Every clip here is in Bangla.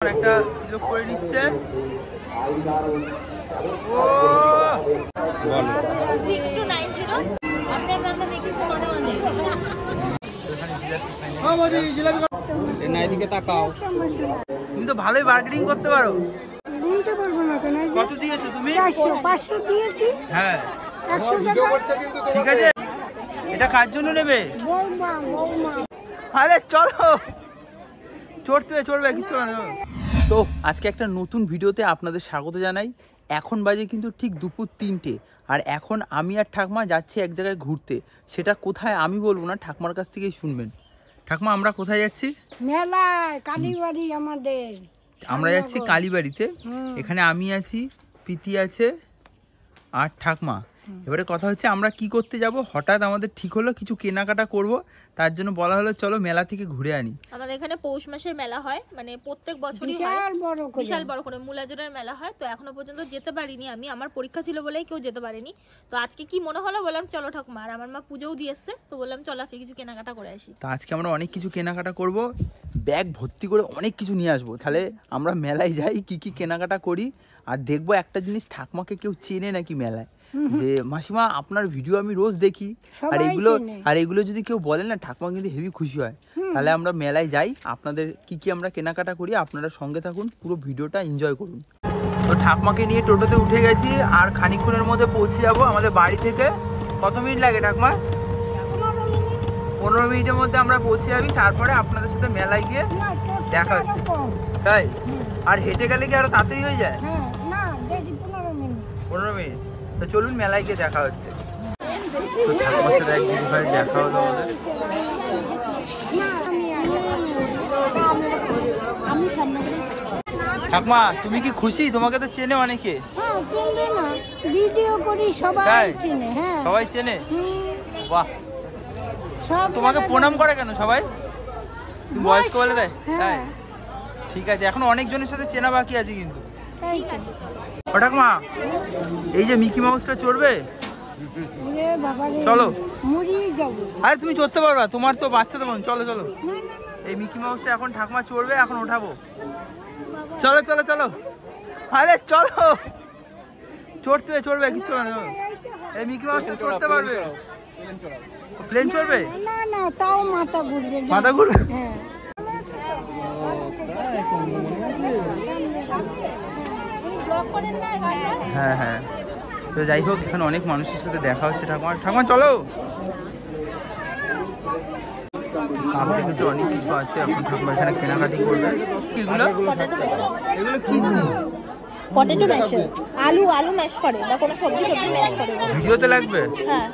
একটা লোক করে নিচ্ছে। এদিকে তাকাও, তুমি তো ভালোই বার্গেনিং করতে পারো। কত দিয়েছো তুমি? 500 দিয়েছি। হ্যাঁ 100 টাকা। ঠিক আছে, এটা কার জন্য নেবে? বৌমা। আরে চলো, চড়বে কিছু না। তো আজকে একটা নতুন ভিডিওতে আপনাদের স্বাগত জানাই। এখন বাজে কিন্তু ঠিক দুপুর 3টে, আর এখন আমি আর ঠাকমা যাচ্ছি এক জায়গায় ঘুরতে। সেটা কোথায় আমি বলবো না, ঠাকমার কাছ থেকেই শুনবেন। ঠাকমা, আমরা কোথায় যাচ্ছি? মেলায়, কালীবাড়ি আমাদের। আমরা যাচ্ছি কালীবাড়িতে। এখানে আমি আছি, প্রীতি আছে আর ঠাকমা। এবারে কথা হচ্ছে আমরা কি করতে যাব, হঠাৎ আমাদের ঠিক হলো কিছু কেনাকাটা করব, তার জন্য বলা হলো চলো মেলা থেকে ঘুরে আনি। আমাদের এখানে পৌষ মাসের মেলা হয়, মানে প্রত্যেক বছরই হয়, বিশাল বড় করে মূলাজোড়ার মেলা হয়। তো এখনো পর্যন্ত যেতে পারিনি আমি, আমার পরীক্ষা ছিল বলেই কেউ যেতে পারেনি। তো আজকে কি মনে হলো, বললাম চলো ঠাকুমা, আর আমার মা পুজোও দিয়েছে, তো বললাম চলো আজকে কিছু কেনাকাটা করে আসি। তো আজকে আমরা অনেক কিছু কেনাকাটা করব, ব্যাগ ভর্তি করে অনেক কিছু নিয়ে আসবো। তাহলে আমরা মেলায় যাই, কি কি কেনাকাটা করি, আর দেখবো একটা জিনিস, ঠাকমাকে কেউ চেনে নাকি মেলায়, যে মাসিমা আপনার ভিডিও আমি রোজ দেখি, আর এগুলো যদি কেউ বলে না, ঠাকমা কিন্তু হেভি খুশি হয়। তাহলে আমরা মেলায় যাই, আপনাদের কি কি আমরা কেনাকাটা করি, আপনারা সঙ্গে থাকুন, পুরো ভিডিওটা এনজয় করুন। তো ঠাকমাকে নিয়ে টোটোতে উঠে গেছি, আর খানিকক্ষণের মধ্যে পৌঁছে যাবো আমাদের বাড়ি থেকে। কত মিনিট লাগে ঠাকমা? 15 মিনিটের মধ্যে আমরা পৌঁছে যাবি। তারপরে আপনাদের সাথে মেলায় গিয়ে দেখা হচ্ছে, তাই? আর হেঁটে গেলে কি আরো তাড়াতাড়ি হয়ে যায়? 15 মিনিট। তো চলুন মেলায় গিয়ে দেখা হচ্ছে। তো ঠাকুমার সাথে একদিন ভাই দেখা হলো আমাদের। ঠাকুমা, তুমি কি খুশি? তোমাকে তো চেনে অনেকে। ভিডিও করি, সবাই চেনে। হ্যাঁ, সবাই চেনে। বাহ, তোমাকে প্রণাম করে কেন সবাই? বয়স্ক বলে দেয়, তাই? ঠিক আছে, এখন অনেকজনের সাথে চেনা বাকি আছে কিন্তু। ও ঠাকুমা, এই যে মিকি মাউসটা চড়বে? চলো। আরে তুমি চড়তে পারবা, তোমার তো বাচ্চা তো মন। চলো চলো, এই মিকি মাউসটা এখন ঠাকুমা চড়বে, এখন ওঠাবো। চলো চলো চলো, আরে চলো, চড়বে কিছু না। এই মিকি মাউসটা চড়তে পারবে? প্লেন চড়বে? না, তাও মাথা ঘুরবে। হ্যাঁ হ্যাঁ। তো যাই হোক, এখানে অনেক মানুষের সাথে দেখা হচ্ছে। ঠাকুমা চলো। অনেক কিছু আছে, এখন ঠাকুমা এখানে কেনাকাটি করবে। এগুলো কি জিনিস? পটেটো ম্যাশ, আলু ম্যাশ করে, বা কোনো সবজি ম্যাশ করে। ভিডিওতে লাগবে? হ্যাঁ।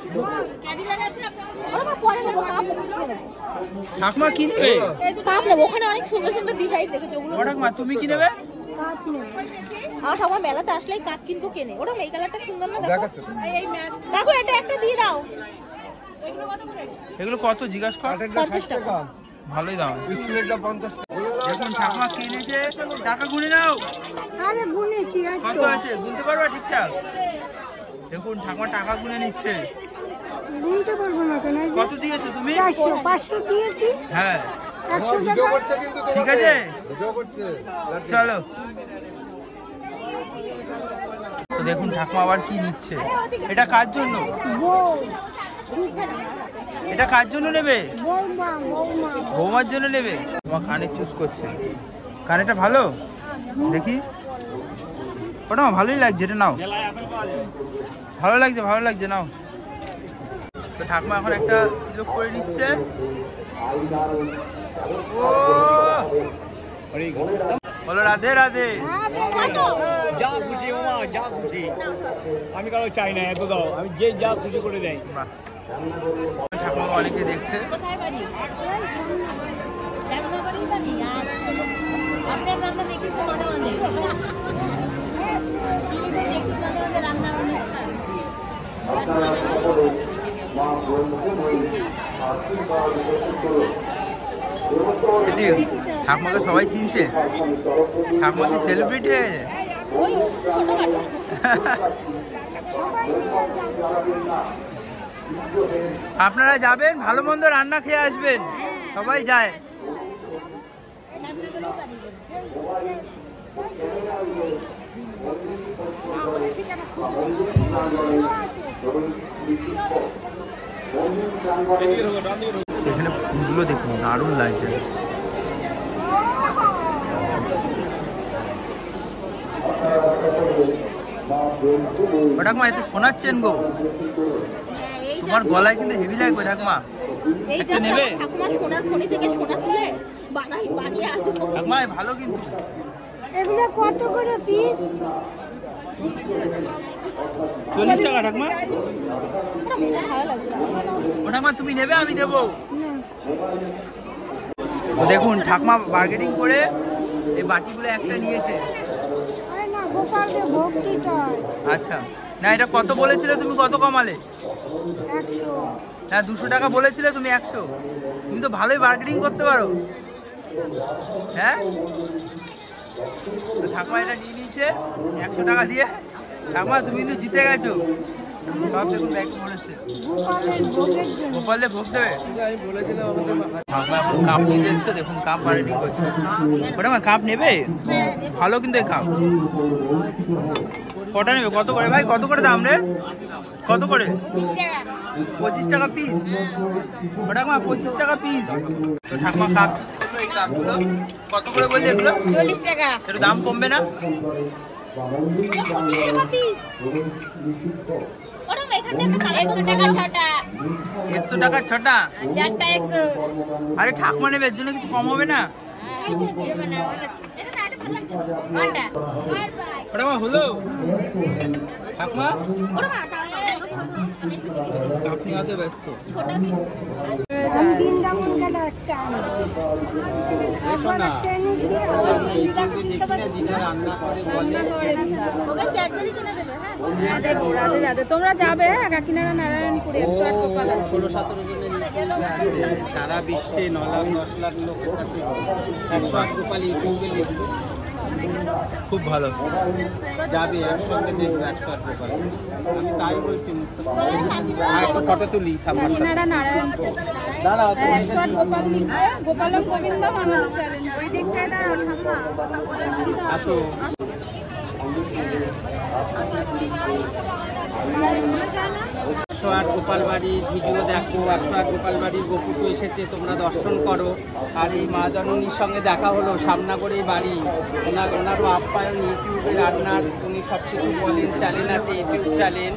ঠাকুমা কিনবে? ওখানে অনেক সুন্দর সুন্দর ডিজাইন দেখেছো। ঠাকুমা তুমি কি নেবে? আমার ঠাকুমা মেলাতে আসলেই কাপ কিন্তু কেনে। ওটা এই কালারটা সুন্দর না, দেখো। দেখো, এটা একটা দিয়ে দাও। এগুলো কত জিজ্ঞাসা কর? 50 টাকা। ভালোই দাম। স্কুলেরটা 50 টাকা। দেখুন ঠাকুমা কিনেছে, টাকা গুনে নাও। আরে গুনেছি। কত আছে গুনতে পারবা ঠিকঠাক? দেখুন ঠাকুমা টাকা গুনে নিচ্ছে। গুনতে পারবো না কেন? কত দিয়েছো তুমি? 500 দিয়েছি। হ্যাঁ 100 টাকা। ঠিক আছে, চলো। তো দেখুন ঠাকুমা আবার কি নিচ্ছে। এটা কার জন্য? এটা কার জন্য নেবে? বৌমার জন্য নেবে। তোমার কানে চুজ করছে। কানেটা ভালো দেখি, ওটা ভালোই লাগছে, এটা নাও। ভালো লাগছে, নাও। তো ঠাকুমা এখন একটা লোক করে নিচ্ছে। বলো রাধে রাধে। যা খুশি ওমা, যা খুশি, আমি কারো চাই না, এত দাও, আমি যে যা খুশি করে দেয়। ঠাকুমা অনেকে দেখছে। আপনার রান্না দেখি তো মাঝে মাঝে রান্না অনুষ্ঠান। ঠাকুমাকে সবাই চিনছে। ঠাকুমা কি সেলিব্রিটি হয়ে যায়? আপনারা যাবেন, ভালো মন্দ রান্না খেয়ে আসবেন, সবাই যায়। এখানে ফুলগুলো দেখুন দারুণ লাগছে। ঠাকুমা এতে শোনাচ্ছেন গো, তোমার গলায় কিন্তু হেভি লাগবে ঠাকুমা। একটু নেবে ঠাকুমা সোনার খনি থেকে সোনা তুলে বানিয়ে আসবো। ঠাকুমা ভালো কিন্তু। এগুলো কত করে পিস? 40 টাকা ঠাকুমা। ভালো লাগবে। ও ঠাকুমা তুমি নেবে আমি দেবো। দেখুন ঠাকুমা বার্গেনিং করে এই বাটিগুলো একটা নিয়েছে। না গোপালকে ভোগ দিতে হয়। আচ্ছা না এটা কত বলেছিলে তুমি, কত কমালে? 100। হ্যাঁ 200 টাকা বলেছিলে তুমি 100। তুমি তো ভালোই বার্গেনিং করতে পারো। হ্যাঁ ঠাকুমা এটা নিয়ে নিয়েছে 100 টাকা দিয়ে। ঠাকুমা তুমি কিন্তু জিতে গেছো। সব দেখুন ব্যাগে পড়েছে। গোপালের ভোগের জন্য। গোপালে ভোগ দেবে। ঠাকুমা এখন কাপ নিতে এসছে, দেখুন কাপ বার্গেনিং করছে। ওটা কাপ নেবে ভালো কিন্তু এই কাপ। কটা নেবে, কত করে ভাই, কত করে দাম রে, কত করে? 25 টাকা পিস। ওটা 25 টাকা পিস। তো ঠাকুমা কাপ এই কাপগুলো কত করে বললে এগুলো? 40 টাকা। একটু দাম কমবে না? 25 টাকা পিস। ওরা এখান থেকে 100 টাকা ছটা। 100 টাকা ছটা? চারটা 100। আরে ঠাকুমা নেবে, এর জন্য কিছু কম হবে না? ওটা হলো ঠাকুমা, আপনি হয়তো ব্যস্ত। আমি বৃন্দাবন গেলে একটা আনবো। তোমরা যাবে কাকিনাড়া নারায়ণপুরে 108 গোপাল আছে। 16-17 জনের সারা বিশ্বে 9 লাখ 10 লাখ লোকের কাছে 108 গোপাল ইউটিউবে লিখবে, খুব ভালো যাবে একসঙ্গে দেখবে 108 গোপাল। আমি তাই বলছি, একটা ফটো তুলি ঠাকুমার সাথে। কাকিনাড়া নারায়ণপুর 108 গোপাল লিখবে, গোপালক গোবিন্দম আমাদের চ্যানেল। ওই দিকটায় না আসো। গোপাল বাড়ির ভিডিও দেখো, 108 গোপাল বাড়ির গোপুটু এসেছে, তোমরা দর্শন করো। আর এই মা জননীর সঙ্গে দেখা হলো, সামনাগড়ে বাড়ি। ওনারও আপ্যায়ন ইউটিউবে রান্নার, উনি সব কিছু বলেন, চ্যানেল আছে ইউটিউব চ্যানেল,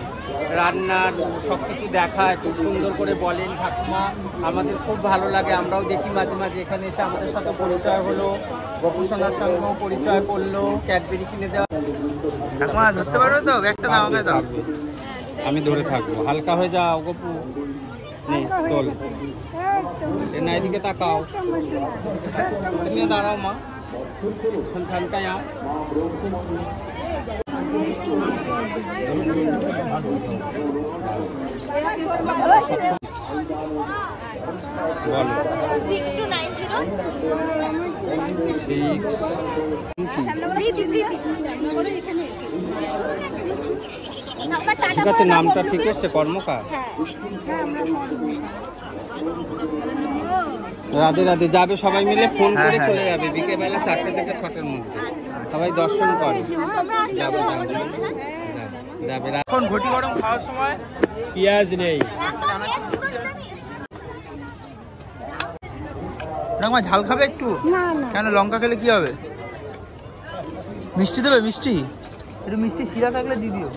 রান্নার সব কিছু দেখায়, খুব সুন্দর করে বলেন ঠাকুমা। আমাদের খুব ভালো লাগে, আমরাও দেখি মাঝে মাঝে। এখানে এসে আমাদের সাথে পরিচয় হলো, গোপুসোনার সঙ্গেও পরিচয় করলো, ক্যাডবেরি কিনে দেওয়া। ঠাকুমা ধরতে পারো তো, একটা দাও আমাকে দাও। আমি ধরে থাকবো, হালকা হয়ে যাও গপু। নেই তোল, না এদিকে তাকাও, তুমি দাঁড়াও মা, ঠান্ডায় আও। বলো 6290। ঠিক আছে, নামটা ঠিক এসছে, কর্মকার। রাধে রাধে। যাবে সবাই মিলে, ফোন করে চলে যাবে বিকেলবেলা 4টে থেকে 6টার মধ্যে, সবাই দর্শন করে যাবে। যাবে এখন ঘটি গরম খাওয়ার সময় পেঁয়াজ নেই। ঠাকুমা ঝাল খাবে একটু? না না কেন, লঙ্কা খেলে কি হবে? মিষ্টি দেবে? মিষ্টি একটু, মিষ্টি শিরা থাকলে দিয়ে দিও।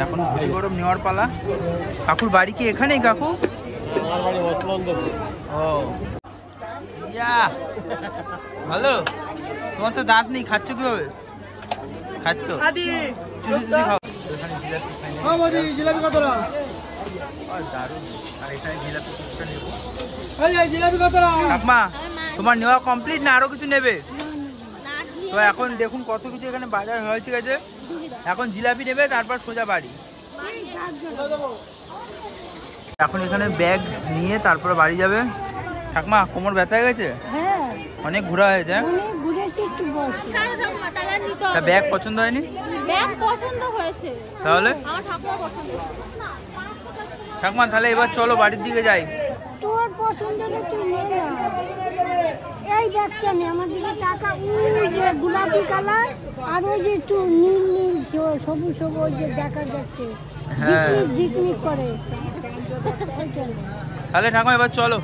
এখন ঘটি গরম নেওয়ার পালা। কাকুর বাড়ি কি এখানেই কাকু? আমার বাড়ি মসলন্দপুর। ও ইয়া ভালো। তোমার তো দাঁত নেই, খাচ্ছ কিভাবে? খাচ্ছ চুষি চুষি খাও। এখানে জিলাপি খাই নেবো। দারুণ। আর এখানে জিলাপি কিছুটা নেবো। ঠাকুমা তোমার নেওয়া কমপ্লিট না আরো কিছু নেবে? তো এখন দেখুন কত কিছু এখানে বাজার হয়েছে গেছে। এখন জিলাপি নেবে, তারপর সোজা বাড়ি। এখন এখানে ব্যাগ নিয়ে তারপরে বাড়ি যাবে। ঠাকুমা কোমর ব্যথা হয়ে গেছে? হ্যাঁ অনেক ঘোরা হয়েছে। অনেক ঘুরেছি, একটু বস। তা ব্যাগ পছন্দ হয়নি? ব্যাগ পছন্দ হয়েছে, তাহলে আমার ঠাকুমা পছন্দ হয়েছে। ঠাকুমা তাহলে এবার চলো বাড়ির দিকে যাই। তোর পছন্দ হলে তুই নে না। এই দেখছি আমি আমার দিকে টাকা ওই যে গোলাপি কালার আর ওই যে একটু নীল নীল সবুজ সবুজ যে দেখা যাচ্ছে হ্যাঁ। ঝিকমিক ঝিকমিক করে। তাহলে ঠাকুমা এবার চলো।